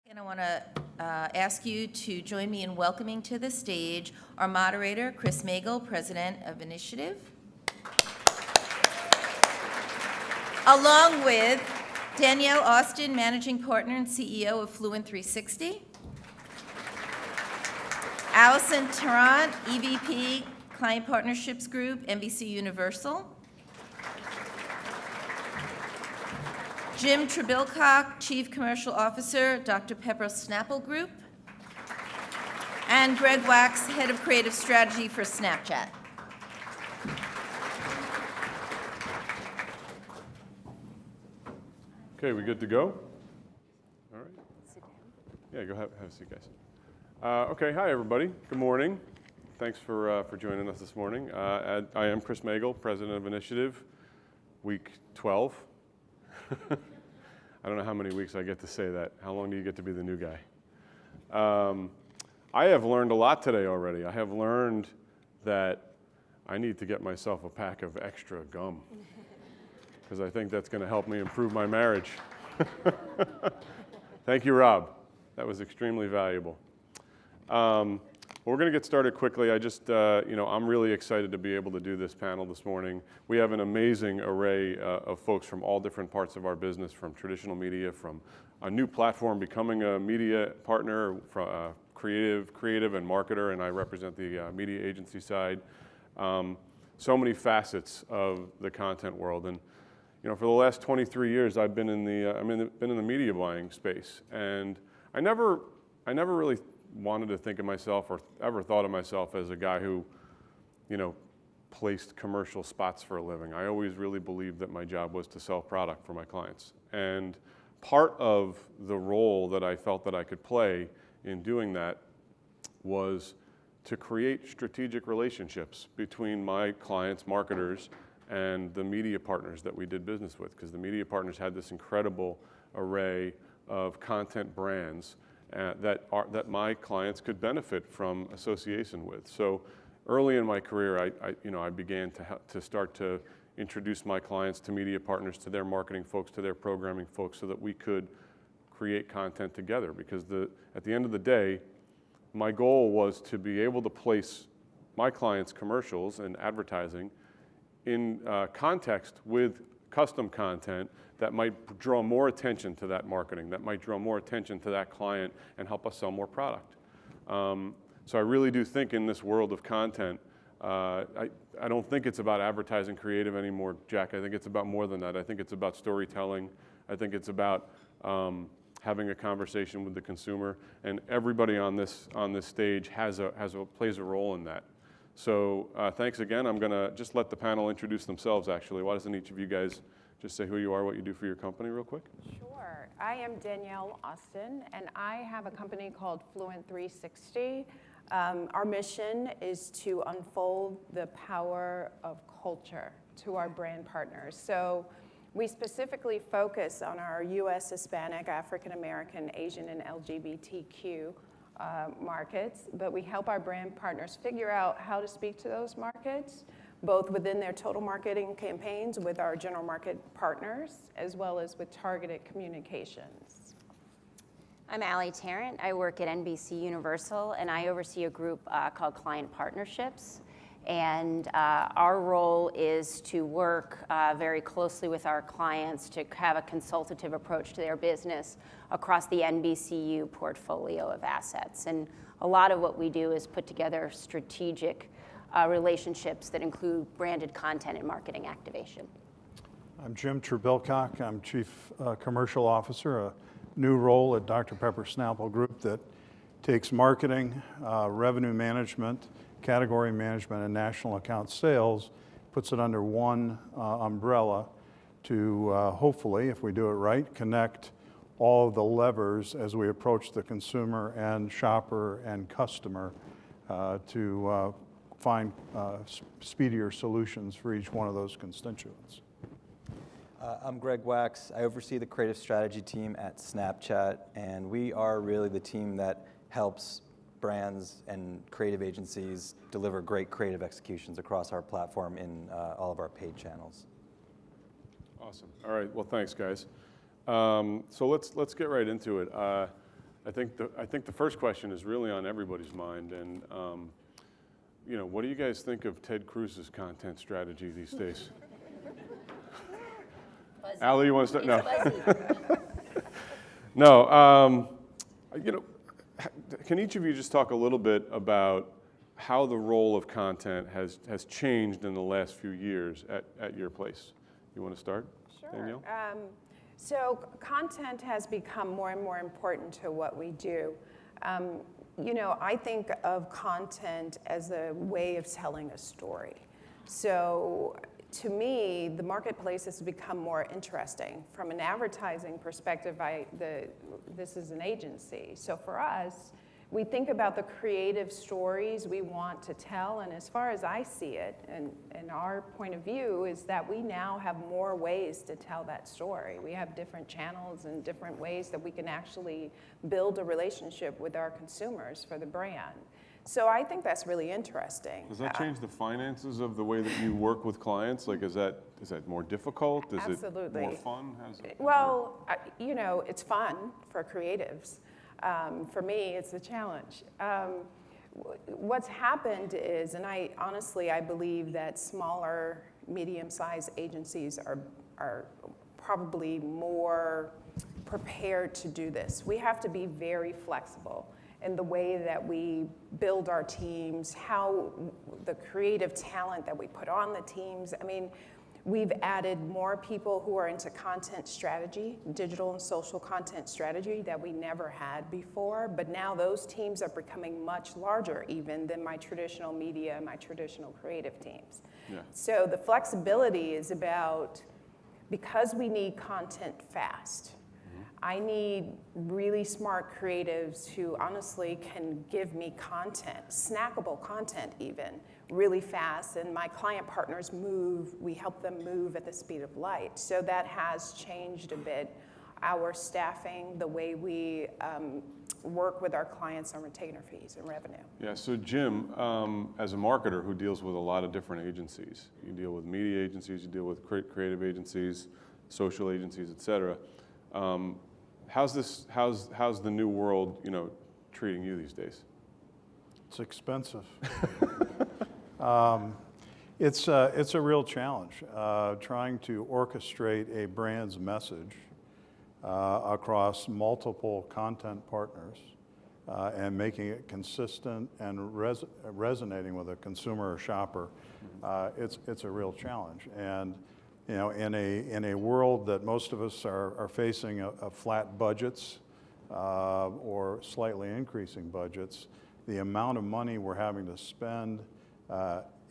And I want to ask you to join me in welcoming to the stage our moderator, Chris Magel, President of Initiative, along with Danielle Austin, Managing Partner and CEO of Fluent 360, Allison Tarrant, EVP, Client Partnerships Group, NBC Universal, Jim Trebilcock, Chief Commercial Officer, Dr. Pepper Snapple Group, and Greg Wax, Head of Creative Strategy for Snapchat. Okay, we good to go? All right. Sit down. Yeah, go have a seat, guys. Okay, hi everybody. Good morning. Thanks for joining us this morning. I am Chris Magel, President of Initiative, week 12. I don't know how many weeks I get to say that. How long do you get to be the new guy? I have learned a lot today already. I have learned that I need to get myself a pack of extra gum because I think that's going to help me improve my marriage. Thank you, Rob. That was extremely valuable. We're going to get started quickly. I'm really excited to be able to do this panel this morning. We have an amazing array of folks from all different parts of our business, from traditional media, from a new platform, becoming a media partner, from creative and marketer, and I represent the media agency side. So many facets of the content world, and for the last 23 years, I've been in the media buying space, and I never really wanted to think of myself or ever thought of myself as a guy who, placed commercial spots for a living. I always really believed that my job was to sell product for my clients. And part of the role that I felt that I could play in doing that was to create strategic relationships between my clients, marketers, and the media partners that we did business with, because the media partners had this incredible array of content brands that my clients could benefit from association with. So early in my career, I began to start to introduce my clients to media partners, to their marketing folks, to their programming folks, so that we could create content together. Because at the end of the day, my goal was to be able to place my clients' commercials and advertising in context with custom content that might draw more attention to that marketing, that might draw more attention to that client and help us sell more product. So I really do think in this world of content, I don't think it's about advertising creative anymore, Jack. I think it's about more than that. I think it's about storytelling. I think it's about having a conversation with the consumer, and everybody on this stage plays a role in that. So thanks again. I'm going to just let the panel introduce themselves, actually. Why doesn't each of you guys just say who you are, what you do for your company real quick? Sure. I am Danielle Austin, and I have a company called Fluent 360. Our mission is to unfold the power of culture to our brand partners. So we specifically focus on our U.S. Hispanic, African American, Asian, and LGBTQ markets, but we help our brand partners figure out how to speak to those markets, both within their total marketing campaigns with our general market partners, as well as with targeted communications. I'm Allie Tarrant. I work at NBC Universal, and I oversee a group called Client Partnerships. And our role is to work very closely with our clients to have a consultative approach to their business across the NBCU portfolio of assets. And a lot of what we do is put together strategic relationships that include branded content and marketing activation. I'm Jim Trebilcock. I'm Chief Commercial Officer, a new role at Dr. Pepper Snapple Group that takes marketing, revenue management, category management, and national account sales, puts it under one umbrella to hopefully, if we do it right, connect all of the levers as we approach the consumer and shopper and customer to find speedier solutions for each one of those constituents. I'm Greg Wax. I oversee the creative strategy team at Snapchat, and we are really the team that helps brands and creative agencies deliver great creative executions across our platform in all of our paid channels. Awesome. All right. Well, thanks, guys. So let's get right into it. I think the first question is really on everybody's mind, and what do you guys think of Ted Cruz's content strategy these days? Allie, you want to start? No. No. Can each of you just talk a little bit about how the role of content has changed in the last few years at your place? You want to start, Danielle? So content has become more and more important to what we do. I think of content as a way of telling a story. So to me, the marketplace has become more interesting. From an advertising perspective, this is an agency. So for us, we think about the creative stories we want to tell, and as far as I see it, and our point of view, is that we now have more ways to tell that story. We have different channels and different ways that we can actually build a relationship with our consumers for the brand. So I think that's really interesting. Does that change the finances of the way that you work with clients? Like, is that more difficult? Is Absolutely. it more fun? Well, it's fun for creatives. For me, it's a challenge. What's happened is, and I believe that smaller, medium-sized agencies are probably more prepared to do this. We have to be very flexible in the way that we build our teams, how the creative talent that we put on the teams. I mean, we've added more people who are into content strategy, digital and social content strategy, that we never had before. But now those teams are becoming much larger even than my traditional media, my traditional creative teams. Yeah. So the flexibility is about, because we need content fast, I need really smart creatives who honestly can give me content, snackable content even, really fast. And my client partners we help them move at the speed of light. So that has changed a bit our staffing, the way we work with our clients on retainer fees and revenue. Yeah, so Jim, as a marketer who deals with a lot of different agencies, you deal with media agencies, you deal with creative agencies, social agencies, et cetera. How's the new world, treating you these days? It's expensive. It's a real challenge, trying to orchestrate a brand's message across multiple content partners and making it consistent and resonating with a consumer or shopper. It's a real challenge. And in a world that most of us are facing a flat budgets or slightly increasing budgets, the amount of money we're having to spend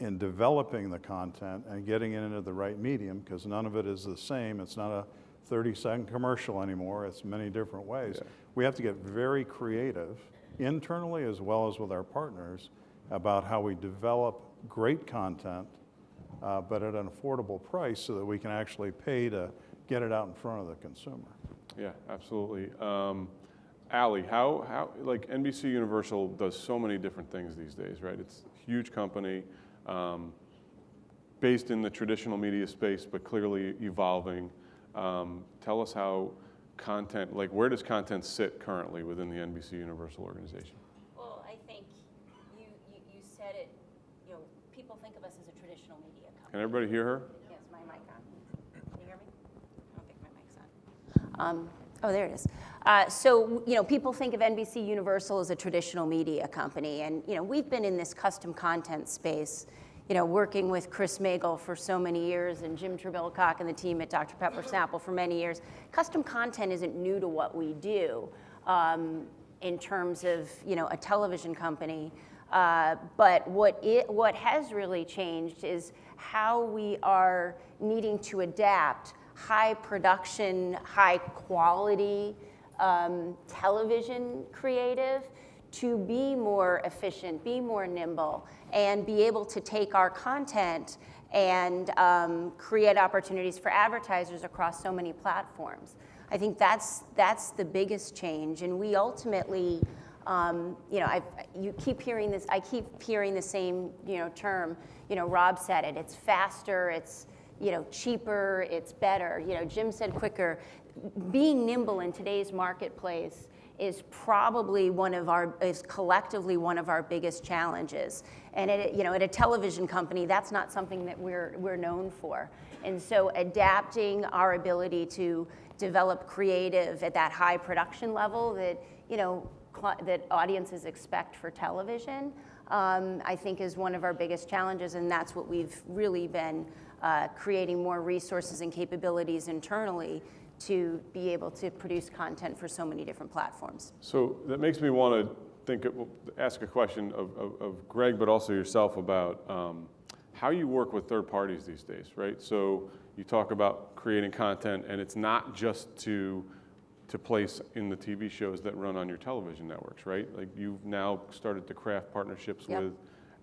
in developing the content and getting it into the right medium, because none of it is the same. It's not a 30-second commercial anymore. It's many different ways. Yeah. We have to get very creative internally as well as with our partners about how we develop great content but at an affordable price so that we can actually pay to get it out in front of the consumer. Yeah, absolutely. Allie, how like NBC Universal does so many different things these days, right? It's a huge company based in the traditional media space, but clearly evolving. Tell us how content, like where does content sit currently within the NBC Universal organization? Well, I think you said it, people think of us as a traditional media company. Can everybody hear her? Yes, my mic on. Can you hear me? I don't think my mic's on. Oh, there it is. So, people think of NBC Universal as a traditional media company. And, we've been in this custom content space, working with Chris Magel for so many years and Jim Trebilcock and the team at Dr. Pepper Snapple for many years. Custom content isn't new to what we do in terms of, a television company. But what has really changed is how we are needing to adapt high production, high quality television creative to be more efficient, be more nimble, and be able to take our content and create opportunities for advertisers across so many platforms. I think that's the biggest change, and we ultimately, you keep hearing this. I keep hearing the same, term. Rob said it. It's faster. It's cheaper. It's better. Jim said quicker. Being nimble in today's marketplace is probably is collectively one of our biggest challenges. And at a television company, that's not something that we're known for. And so adapting our ability to develop creative at that high production level that, that audiences expect for television, I think is one of our biggest challenges, and that's what we've really been creating more resources and capabilities internally to be able to produce content for so many different platforms. So that makes me want to ask a question of Greg, but also yourself about how you work with third parties these days, right? So you talk about creating content, and it's not just to place in the TV shows that run on your television networks, right? Like you've now started to craft partnerships Yep. with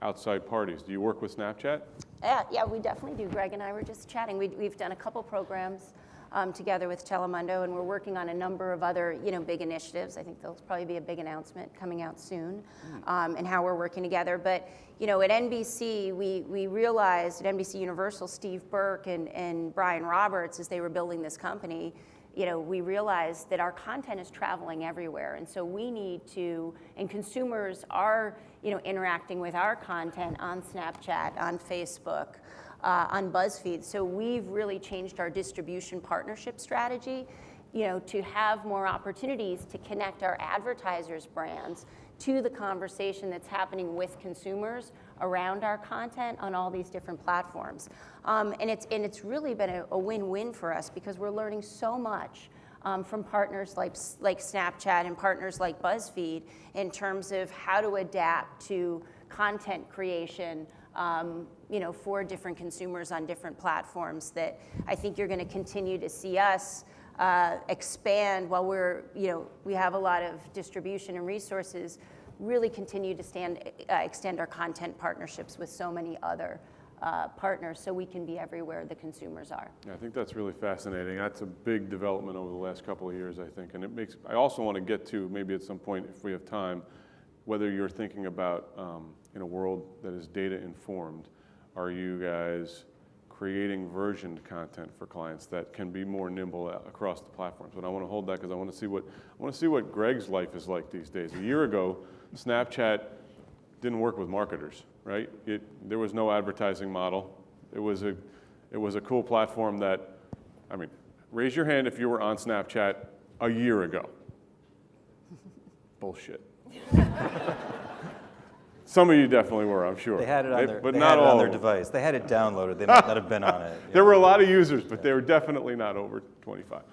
outside parties. Do you work with Snapchat? Yeah, we definitely do. Greg and I were just chatting. We've done a couple programs together with Telemundo, and we're working on a number of other, big initiatives. I think there'll probably be a big announcement coming out soon, and how we're working together. But, at NBC, we realized at NBC Universal, Steve Burke and Brian Roberts, as they were building this company, we realized that our content is traveling everywhere. And so we need to, and consumers are, interacting with our content on Snapchat, on Facebook, on BuzzFeed. So we've really changed our distribution partnership strategy, to have more opportunities to connect our advertisers' brands to the conversation that's happening with consumers around our content on all these different platforms. And it's really been a win-win for us because we're learning so much from partners like Snapchat and partners like BuzzFeed in terms of how to adapt to content creation, for different consumers on different platforms that I think you're going to continue to see us expand while we have a lot of distribution and resources, really continue to extend our content partnerships with so many other partners so we can be everywhere the consumers are. Yeah, I think that's really fascinating. That's a big development over the last couple of years, I think. And I also want to get to, maybe at some point, if we have time, whether you're thinking about, in a world that is data informed, are you guys creating versioned content for clients that can be more nimble across the platforms? But I want to hold that because I want to see what Greg's life is like these days. A year ago, Snapchat didn't work with marketers, right? There was no advertising model. It was a cool platform that, raise your hand if you were on Snapchat a year ago. Bullshit. Some of you definitely were, I'm sure. They had it on their device. They had it downloaded. They might not have been on it. There were a lot of users, but they were definitely not over 25.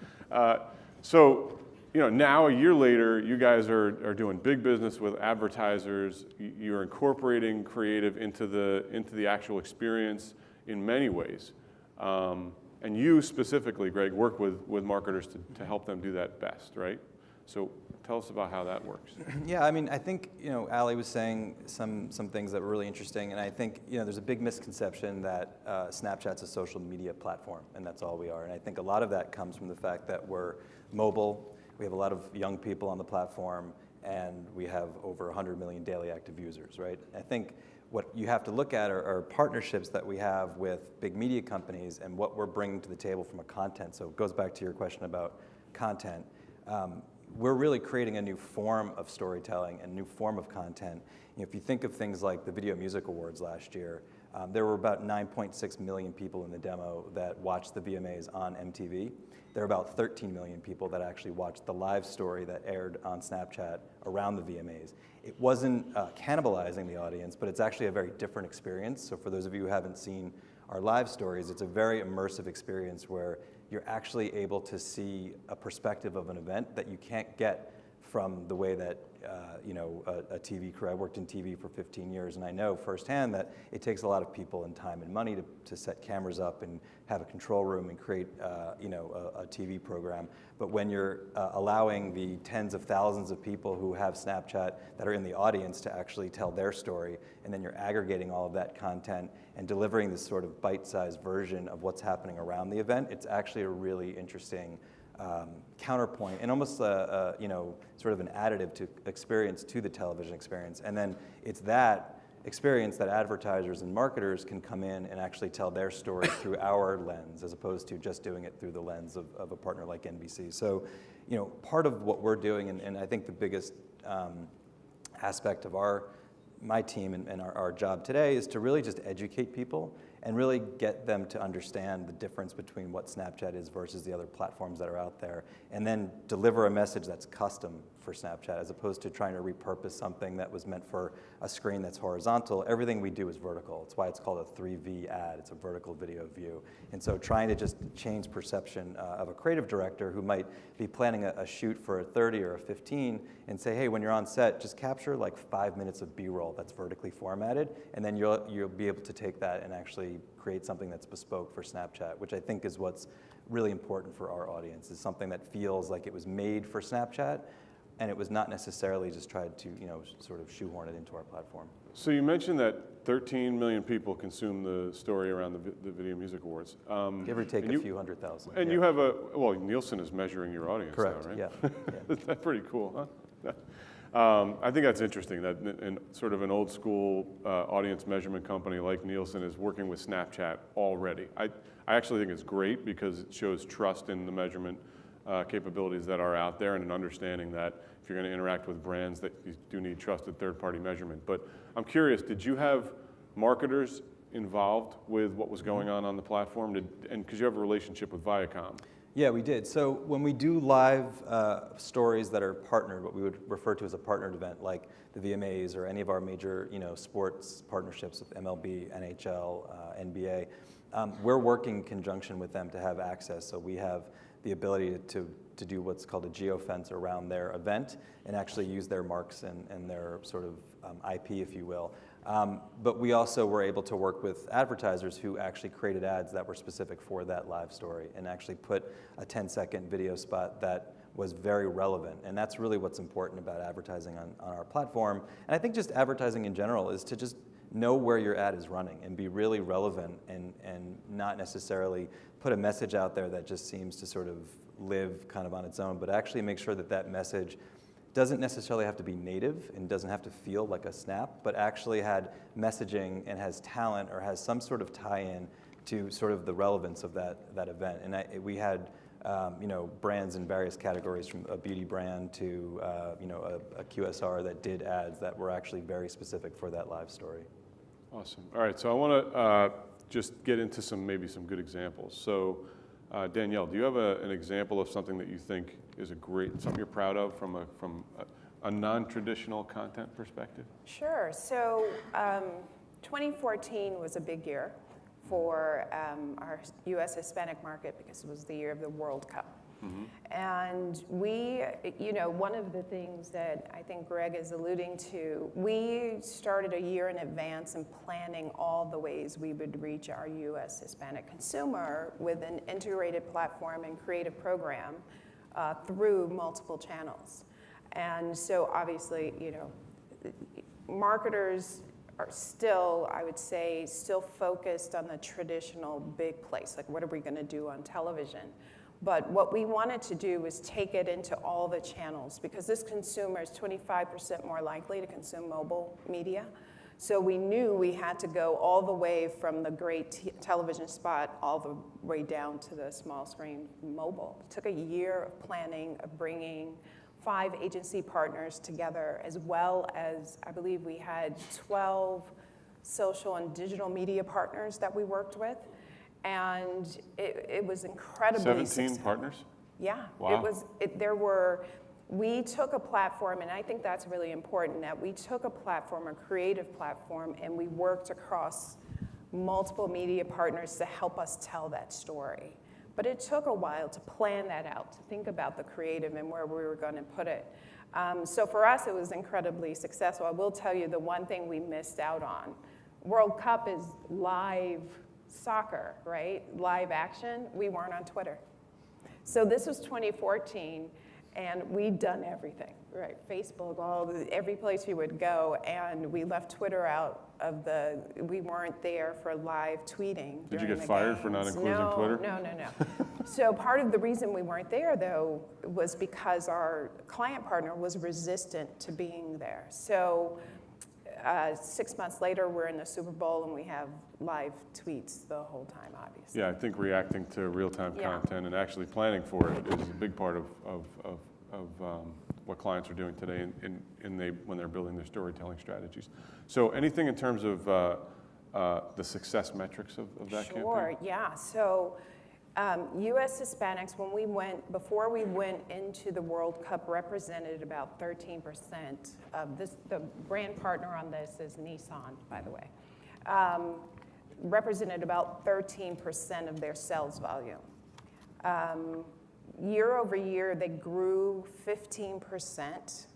So, now a year later, you guys are doing big business with advertisers. You're incorporating creative into the actual experience in many ways. And you specifically, Greg, work with marketers to help them do that best, right? So tell us about how that works. Yeah, I think, Ali was saying some things that were really interesting, and I think, there's a big misconception that Snapchat's a social media platform, and that's all we are. And I think a lot of that comes from the fact that we're mobile, we have a lot of young people on the platform, and we have over 100 million daily active users, right? I think what you have to look at are partnerships that we have with big media companies and what we're bringing to the table from a content. So it goes back to your question about content. We're really creating a new form of storytelling and new form of content. If you think of things like the Video Music Awards last year, there were about 9.6 million people in the demo that watched the VMAs on MTV. There are about 13 million people that actually watched the live story that aired on Snapchat around the VMAs. It wasn't cannibalizing the audience, but it's actually a very different experience. So for those of you who haven't seen our live stories, it's a very immersive experience where you're actually able to see a perspective of an event that you can't get from the way that a TV crew. I worked in TV for 15 years, and I know firsthand that it takes a lot of people and time and money to set cameras up and have a control room and create a TV program. But when you're allowing the tens of thousands of people who have Snapchat that are in the audience to actually tell their story, and then you're aggregating all of that content and delivering this sort of bite-sized version of what's happening around the event, it's actually a really interesting counterpoint and almost sort of an additive to experience to the television experience. And then it's that experience that advertisers and marketers can come in and actually tell their story through our lens, as opposed to just doing it through the lens of a partner like NBC. So, part of what we're doing, and I think the biggest aspect of my team and our job today is to really just educate people and really get them to understand the difference between what Snapchat is versus the other platforms that are out there, and then deliver a message that's custom for Snapchat as opposed to trying to repurpose something that was meant for a screen that's horizontal. Everything we do is vertical. It's why it's called a 3V ad. It's a vertical video view. And so trying to just change perception of a creative director who might be planning a shoot for a 30 or a 15 and say, hey, when you're on set, just capture like 5 minutes of B-roll that's vertically formatted, and then you'll be able to take that and actually create something that's bespoke for Snapchat, which I think is what's really important for our audience, is something that feels like it was made for Snapchat, and it was not necessarily just tried to, sort of shoehorn it into our platform. So you mentioned that 13 million people consume the story around the Video Music Awards. Give or take a few 100,000. And you have Nielsen is measuring your audience Correct, now, right? yeah. That's pretty cool, huh? I think that's interesting that in sort of an old school audience measurement company like Nielsen is working with Snapchat already. I actually think it's great because it shows trust in the measurement capabilities that are out there and an understanding that if you're going to interact with brands that you do need trusted third-party measurement. But I'm curious, did you have marketers involved with what was going on the platform? And because you have a relationship with Viacom. Yeah, we did. So when we do live stories that are partnered, what we would refer to as a partnered event, like the VMAs or any of our major, sports partnerships with MLB, NHL, NBA, we're working in conjunction with them to have access. So we have the ability to do what's called a geofence around their event and actually use their marks and their sort of IP, if you will. But we also were able to work with advertisers who actually created ads that were specific for that live story and actually put a 10-second video spot that was very relevant. And that's really what's important about advertising on our platform. And I think just advertising in general is to just know where your ad is running and be really relevant and not necessarily put a message out there that just seems to sort of live kind of on its own, but actually make sure that that message doesn't necessarily have to be native and doesn't have to feel like a Snap, but actually had messaging and has talent or has some sort of tie-in to sort of the relevance of that event. And we had brands in various categories, from a beauty brand to a QSR that did ads that were actually very specific for that live story. Awesome. All right, so I want to just get into maybe some good examples. So Danielle, do you have an example of something that you think is something you're proud of from a non-traditional content perspective? Sure. So 2014 was a big year for our U.S. Hispanic market because it was the year of the World Cup. Mm-hmm. And we, one of the things that I think Greg is alluding to, we started a year in advance in planning all the ways we would reach our U.S. Hispanic consumer with an integrated platform and creative program through multiple channels. And so obviously, marketers are still, I would say, still focused on the traditional big place, like what are we going to do on television? But what we wanted to do was take it into all the channels, because this consumer is 25% more likely to consume mobile media. So we knew we had to go all the way from the great television spot all the way down to the small screen mobile. It took a year of planning, of bringing 5 agency partners together, as well as, I believe we had 12 social and digital media partners that we worked with. And it was incredibly 17 successful. Partners? Yeah. Wow. We took a platform, and I think that's really important, that we took a platform, a creative platform, and we worked across multiple media partners to help us tell that story. But it took a while to plan that out, to think about the creative and where we were going to put it. So for us, it was incredibly successful. I will tell you the one thing we missed out on. World Cup is live soccer, right? Live action. We weren't on Twitter. So this was 2014, and we'd done everything, right? Facebook, every place you would go, and we left Twitter out of we weren't there for live tweeting. Did you get fired for not including Twitter? No. So part of the reason we weren't there, though, was because our client partner was resistant to being there. So 6 months later, we're in the Super Bowl and we have live tweets the whole time, obviously. Yeah, I think reacting to real-time Yeah. content and actually planning for it is a big part of what clients are doing today when they're building their storytelling strategies. So anything in terms of the success metrics of that campaign? Sure, yeah. So U.S. Hispanics, before we went into the World Cup, represented about 13% of this. The brand partner on this is Nissan, by the way. Represented about 13% of their sales volume. Year over year, they grew 15%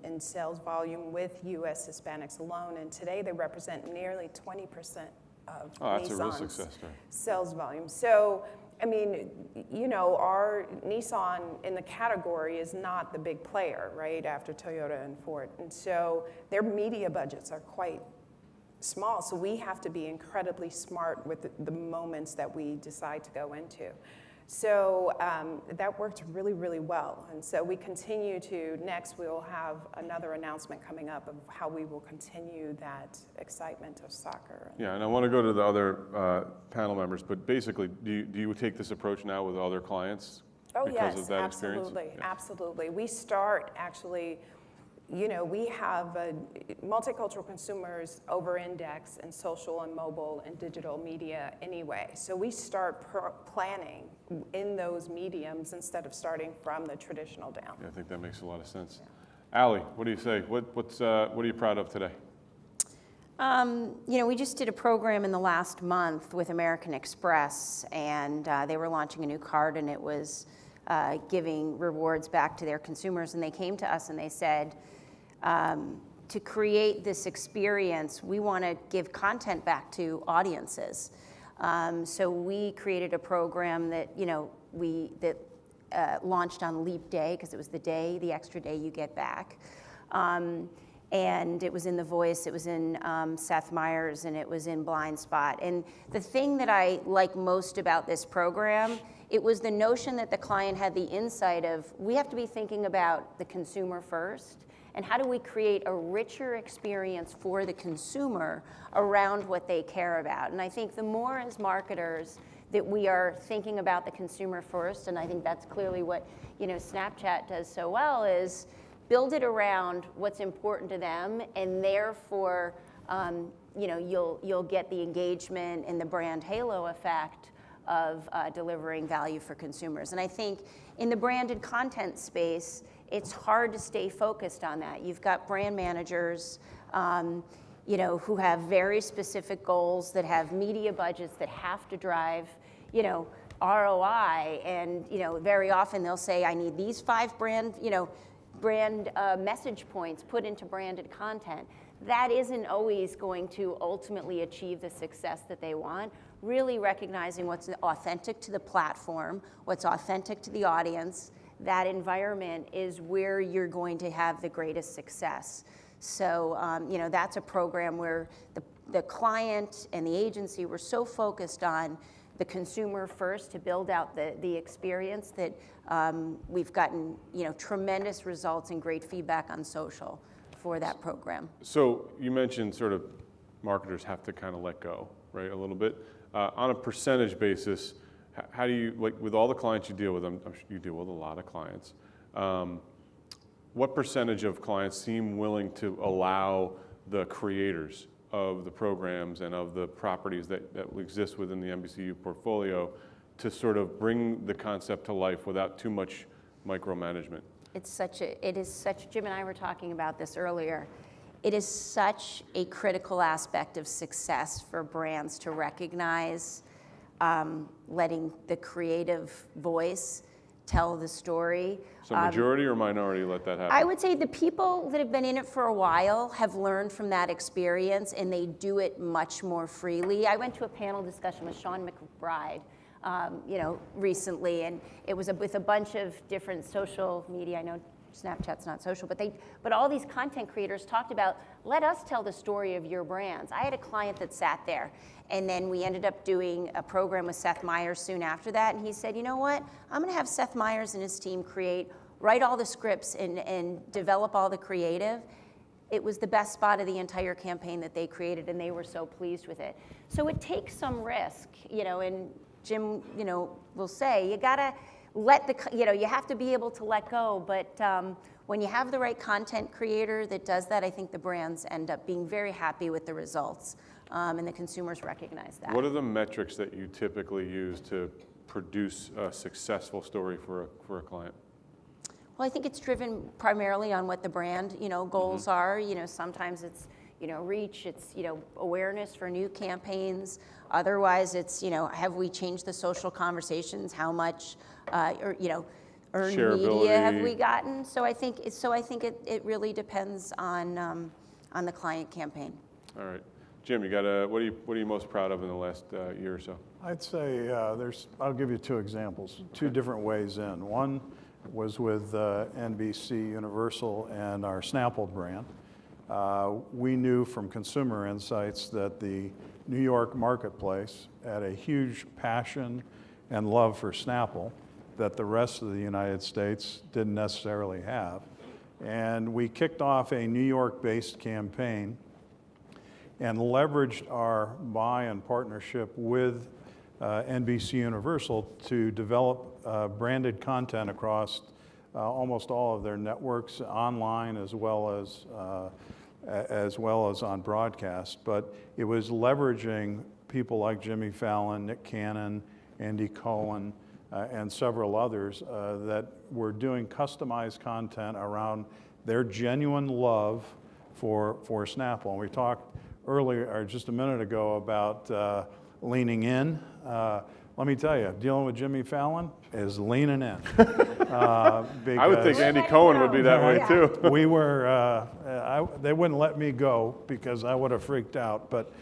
in sales volume with U.S. Hispanics alone, and today they represent nearly 20% of That's a real Nissan's success story. sales volume. So, I mean, you know, our Nissan in the category is not the big player, right, after Toyota and Ford. And so their media budgets are quite small, so we have to be incredibly smart with the moments that we decide to go into. So that worked really, really well. And so we continue next we'll have another announcement coming up of how we will continue that excitement of soccer. Yeah, and I want to go to the other panel members, but basically, do you take this approach now with other clients because of that experience? Absolutely, Yeah. absolutely. We start actually, you know, we have multicultural consumers over-index in social and mobile and digital media anyway. So we start planning in those mediums instead of starting from the traditional down. Yeah, I think that makes a lot of sense. Allie, what do you say? What are you proud of today? You know, we just did a program in the last month with American Express, and they were launching a new card, and it was giving rewards back to their consumers. And they came to us and they said, to create this experience, we want to give content back to audiences. So we created a program that, you know, launched on Leap Day, because it was the extra day you get back. And it was in The Voice, it was in Seth Meyers, and it was in Blind Spot. And the thing that I like most about this program, it was the notion that the client had the insight of, we have to be thinking about the consumer first, and how do we create a richer experience for the consumer around what they care about. And I think the more as marketers that we are thinking about the consumer first, and I think that's clearly what, you know, Snapchat does so well, is build it around what's important to them, and therefore, you know, you'll get the engagement and the brand halo effect of delivering value for consumers. And I think in the branded content space, it's hard to stay focused on that. You've got brand managers, you know, who have very specific goals, that have media budgets that have to drive, you know, ROI, and, you know, very often they'll say, I need these 5 brand message points put into branded content. That isn't always going to ultimately achieve the success that they want. Really recognizing what's authentic to the platform, what's authentic to the audience, that environment is where you're going to have the greatest success. So, you know, that's a program where the client and the agency were so focused on the consumer first to build out the experience that we've gotten, you know, tremendous results and great feedback on social for that program. So you mentioned sort of marketers have to kind of let go, right, a little bit. On a percentage basis, how do you, like with all the clients you deal with, I'm sure you deal with a lot of clients, what percentage of clients seem willing to allow the creators of the programs and of the properties that exist within the NBCU portfolio to sort of bring the concept to life without too much micromanagement? It is such, Jim and I were talking about this earlier, it is such a critical aspect of success for brands to recognize letting the creative voice tell the story. So majority or minority let that happen? I would say the people that have been in it for a while have learned from that experience, and they do it much more freely. I went to a panel discussion with Sean McBride, you know, recently, and it was with a bunch of different social media. I know Snapchat's not social, but all these content creators talked about, let us tell the story of your brands. I had a client that sat there, and then we ended up doing a program with Seth Meyers soon after that, and he said, you know what, I'm gonna have Seth Meyers and his team write all the scripts and develop all the creative. it was the best spot of the entire campaign that they created, and they were so pleased with it. So it takes some risk, and Jim, will say, you gotta let you have to be able to let go, but when you have the right content creator that does that, I think the brands end up being very happy with the results, and the consumers recognize that. What are the metrics that you typically use to produce a successful story for a client? Well, I think it's driven primarily on what the brand, goals are. Sometimes it's, reach, it's, awareness for new campaigns. Otherwise, it's, have we changed the social conversations? How much, earned media have we gotten? So I think it really depends on the client campaign. All right. Jim, what are you most proud of in the last year or so? I'd say I'll give you two examples, two different ways in. One was with NBC Universal and our Snapple brand. We knew from consumer insights that the New York marketplace had a huge passion and love for Snapple that the rest of the United States didn't necessarily have. And we kicked off a New York-based campaign and leveraged our buy-in partnership with NBC Universal to develop branded content across almost all of their networks, online as well as on broadcast. But it was leveraging people like Jimmy Fallon, Nick Cannon, Andy Cohen, and several others that were doing customized content around their genuine love for Snapple. And we talked earlier, or just a minute ago, about leaning in. Let me tell you, dealing with Jimmy Fallon is leaning in. I would think Andy Cohen would be that way too. We were, they wouldn't let me go because I would have freaked out, but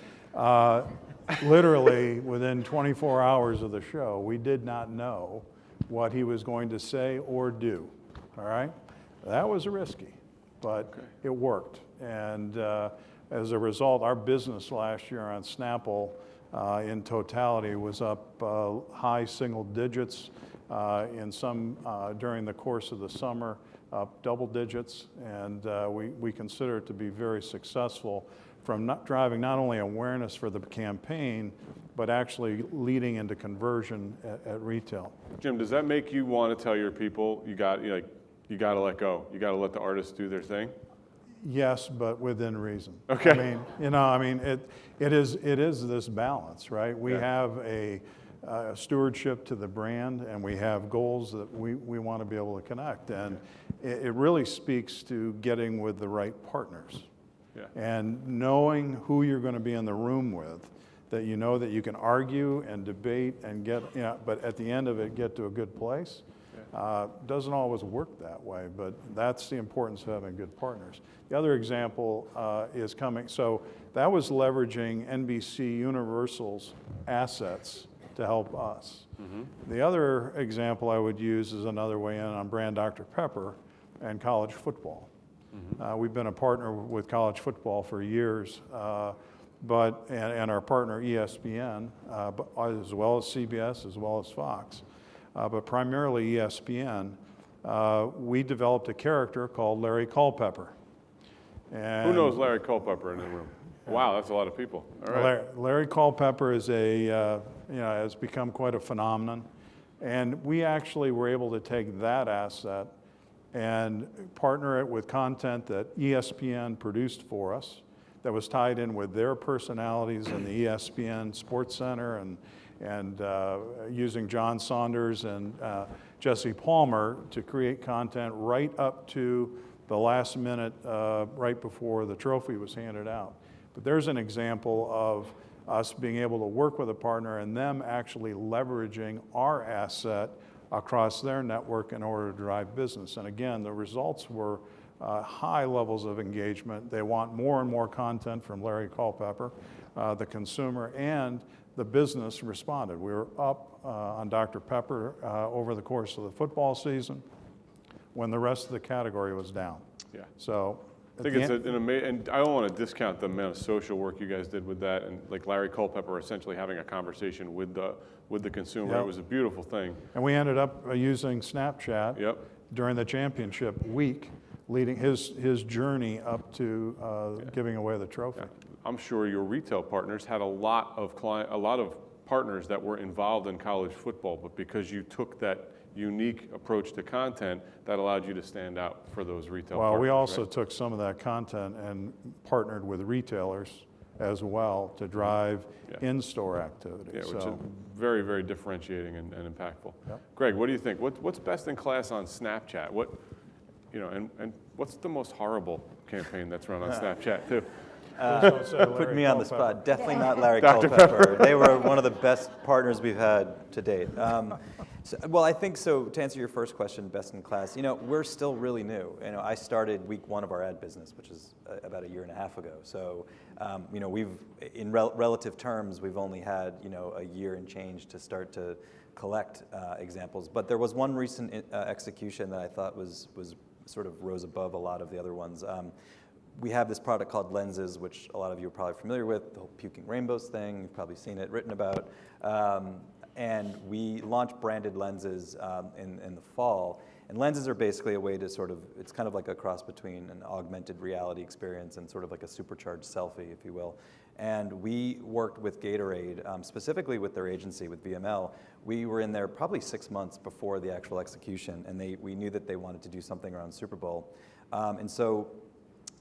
literally within 24 hours of the show, we did not know what he was going to say or do, all right? That was risky, but it worked. And as a result, our business last year on Snapple in totality was up high single digits, in some during the course of the summer, up double digits, and we consider it to be very successful from driving not only awareness for the campaign, but actually leading into conversion at retail. Jim, does that make you want to tell your people you got to let go? You got to let the artists do their thing? Yes, but within reason. Okay. It is this balance, right? We have a stewardship to the brand, and we have goals that we want to be able to connect, and it really speaks to getting with the right partners. Yeah. And knowing who you're going to be in the room with, that you know that you can argue and debate and but at the end of it, get to a good place. Doesn't always work that way, but that's the importance of having good partners. The other example is coming. So that was leveraging NBC Universal's assets to help us. Mm-hmm. The other example I would use is another way in on brand Dr. Pepper and college football. Mm-hmm. We've been a partner with college football for years, and our partner ESPN, as well as CBS, as well as Fox. But primarily ESPN, we developed a character called Larry Culpepper. And who knows Larry Culpepper in the room? Wow, that's a lot of people. All right. Larry Culpepper is has become quite a phenomenon, and we actually were able to take that asset and partner it with content that ESPN produced for us, that was tied in with their personalities in the ESPN Sports Center, and using John Saunders and Jesse Palmer to create content right up to the last minute, right before the trophy was handed out. But there's an example of us being able to work with a partner and them actually leveraging our asset across their network in order to drive business. And again, the results were high levels of engagement. They want more and more content from Larry Culpepper, the consumer, and the business responded. We were up on Dr. Pepper over the course of the football season when the rest of the category was down. Yeah. So I think it's an amazing, and I don't want to discount the amount of social work you guys did with that, and like Larry Culpepper essentially having a conversation with the consumer. Yep. It was a beautiful thing. And we ended up using Snapchat Yep. during the championship week leading his journey up to giving away the trophy. I'm sure your retail partners had a lot of partners that were involved in college football, but because you took that unique approach to content, that allowed you to stand out for those retail partners. Well, we also right? took some of that content and partnered with retailers as well to drive in-store activity. Yeah, which So, is very, very differentiating and impactful. Yep. Greg, what do you think? What's best in class on Snapchat? And what's the most horrible campaign that's run on Snapchat too? Put me on the spot. Definitely not Larry Culpepper. They were one of the best partners we've had to date. Well, I think so. To answer your first question, best in class, we're still really new. I started week 1 of our ad business, which is about a year and a half ago. So, we've, in relative terms, we've only had, a year and change to start to collect examples. But there was one recent execution that I thought was sort of rose above a lot of the other ones. We have this product called Lenses, which a lot of you are probably familiar with, the whole puking rainbows thing. You've probably seen it written about. And we launched branded lenses in the fall. And lenses are basically a way to it's kind of like a cross between an augmented reality experience and sort of like a supercharged selfie, if you will. And we worked with Gatorade, specifically with their agency, with VML. We were in there probably 6 months before the actual execution, and we knew that they wanted to do something around Super Bowl. And so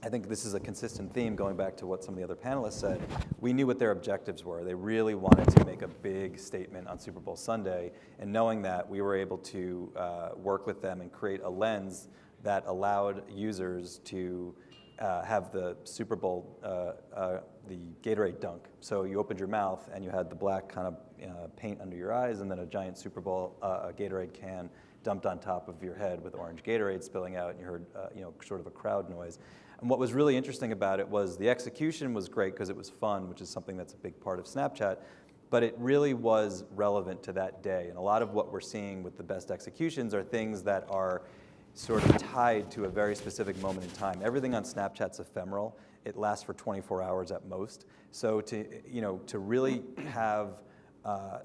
I think this is a consistent theme going back to what some of the other panelists said. We knew what their objectives were. They really wanted to make a big statement on Super Bowl Sunday, and knowing that, we were able to work with them and create a lens that allowed users to have the Super Bowl, the Gatorade dunk. So you opened your mouth and you had the black kind of paint under your eyes, and then a giant Super Bowl Gatorade can dumped on top of your head with orange Gatorade spilling out, and you heard sort of a crowd noise. And what was really interesting about it was the execution was great because it was fun, which is something that's a big part of Snapchat, but it really was relevant to that day. And a lot of what we're seeing with the best executions are things that are sort of tied to a very specific moment in time. Everything on Snapchat's ephemeral. It lasts for 24 hours at most. So to really have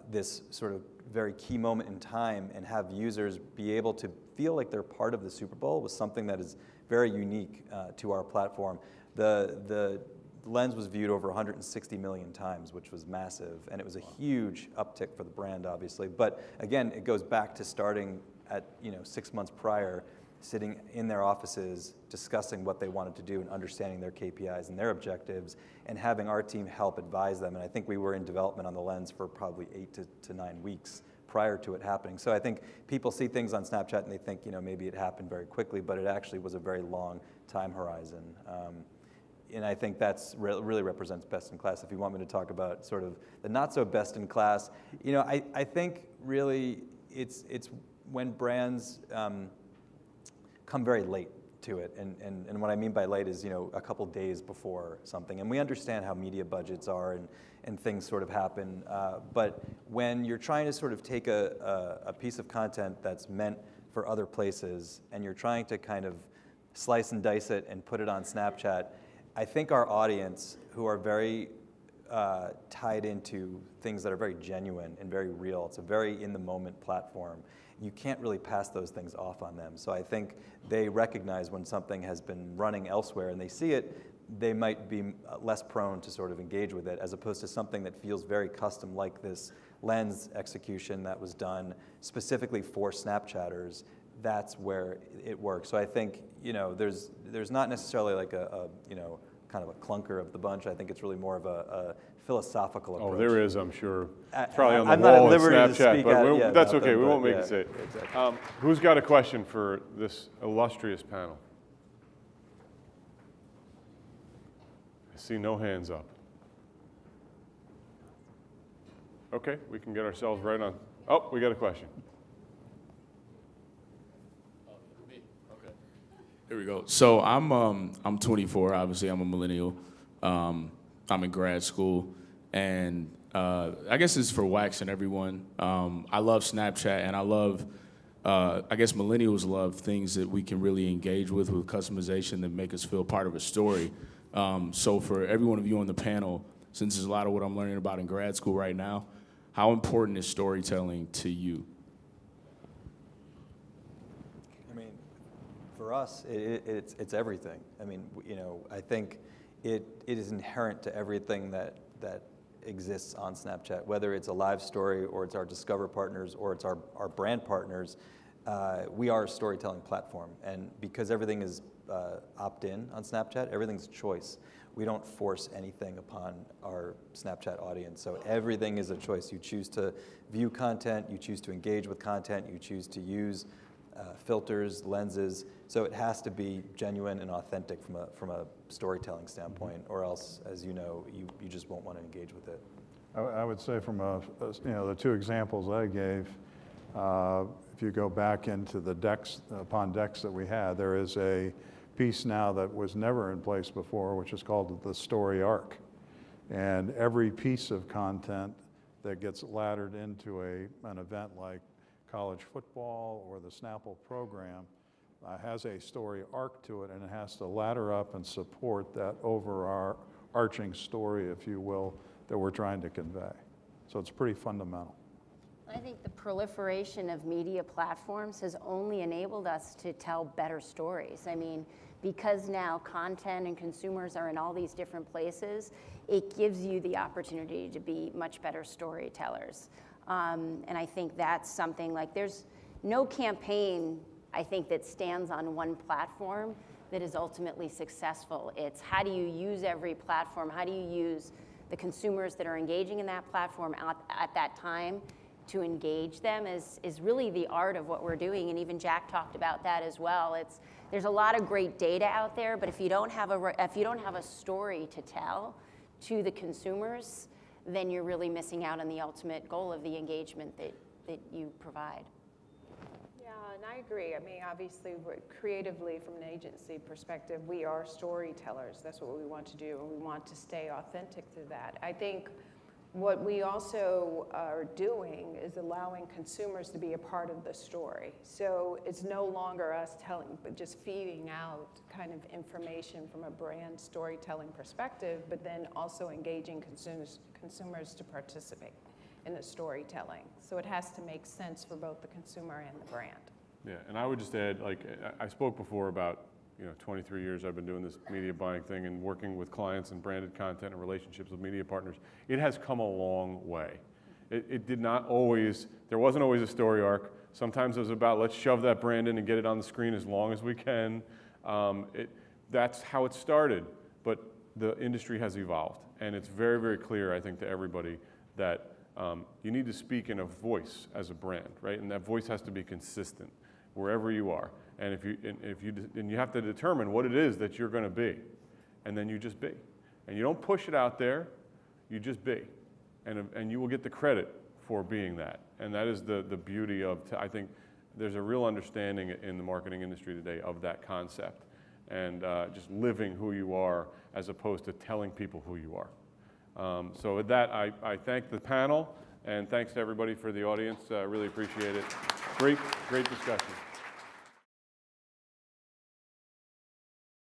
this sort of very key moment in time and have users be able to feel like they're part of the Super Bowl was something that is very unique to our platform. The lens was viewed over 160 million times, which was massive, and it was a huge uptick for the brand, obviously. But again, it goes back to starting at 6 months prior, sitting in their offices, discussing what they wanted to do and understanding their KPIs and their objectives, and having our team help advise them. And I think we were in development on the lens for probably 8 to 9 weeks prior to it happening. So I think people see things on Snapchat and they think, maybe it happened very quickly, but it actually was a very long time horizon. And I think that's really represents best in class. If you want me to talk about sort of the not so best in class, I think really it's when brands come very late to it. And what I mean by late is, a couple days before something. And we understand how media budgets are and things sort of happen. But when you're trying to sort of take a piece of content that's meant for other places and you're trying to kind of slice and dice it and put it on Snapchat, I think our audience, who are very tied into things that are very genuine and very real, it's a very in-the-moment platform. You can't really pass those things off on them. So I think they recognize when something has been running elsewhere and they see it, they might be less prone to sort of engage with it, as opposed to something that feels very custom, like this lens execution that was done specifically for Snapchatters. That's where it works. So I think there's not necessarily like a kind of a clunker of the bunch. I think it's really more of a philosophical approach. Oh, there is, I'm sure. It's probably on the I'm not at wall at liberty to Snapchat, speak but out, that's about okay. them, We won't but make yeah, you say it. exactly. Who's got a question for this illustrious panel? I see no hands up. Okay, we can get ourselves right on. Oh, we got a question. Here we go. So I'm 24. Obviously, I'm a millennial. I'm in grad school, and I guess it's for Wax and everyone. I love Snapchat, and I love. I guess millennials love things that we can really engage with customization that make us feel part of a story. So for every one of you on the panel, since there's a lot of what I'm learning about in grad school right now, how important is storytelling to you? I mean, For us, it's everything. I mean, you know, I think it is inherent to everything that exists on Snapchat, whether it's a live story or it's our Discover partners or it's our brand partners. We are a storytelling platform, and because everything is opt-in on Snapchat, everything's choice. We don't force anything upon our Snapchat audience, so everything is a choice. You choose to view content, you choose to engage with content, you choose to use filters, lenses, so it has to be genuine and authentic from a storytelling standpoint, or else, as you know, you just won't want to engage with it. I would say from the two examples I gave, if you go back into the decks, upon decks that we had, there is a piece now that was never in place before, which is called the story arc. And every piece of content that gets laddered into an event like college football or the Snapple program has a story arc to it, and it has to ladder up and support that overarching story, if you will, that we're trying to convey. So it's pretty fundamental. I think the proliferation of media platforms has only enabled us to tell better stories. I mean, because now content and consumers are in all these different places, it gives you the opportunity to be much better storytellers. And I think that's something like, there's no campaign, I think, that stands on one platform that is ultimately successful. It's how do you use every platform? How do you use the consumers that are engaging in that platform at that time to engage them is really the art of what we're doing. And even Jack talked about that as well. There's a lot of great data out there, but if you don't have a story to tell to the consumers, then you're really missing out on the ultimate goal of the engagement that you provide. Yeah, and I agree. I mean, obviously, creatively, from an agency perspective, we are storytellers. That's what we want to do, and we want to stay authentic to that. I think what we also are doing is allowing consumers to be a part of the story. So it's no longer us telling, but just feeding out kind of information from a brand storytelling perspective, but then also engaging consumers to participate in the storytelling. So it has to make sense for both the consumer and the brand. Yeah, and I would just add, like, I spoke before about, 23 years I've been doing this media buying thing and working with clients and branded content and relationships with media partners. It has come a long way. It did not always, there wasn't always a story arc. Sometimes it was about, let's shove that brand in and get it on the screen as long as we can. That's how it started, but the industry has evolved. And it's very, very clear, I think, to everybody that you need to speak in a voice as a brand, right? And that voice has to be consistent wherever you are. And you have to determine what it is that you're going to be, and then you just be. And you don't push it out there, you just be. And you will get the credit for being that. And that is the beauty of, I think there's a real understanding in the marketing industry today of that concept, and just living who you are as opposed to telling people who you are. So with that, I thank the panel, and thanks to everybody for the audience. Really appreciate it. Great discussion.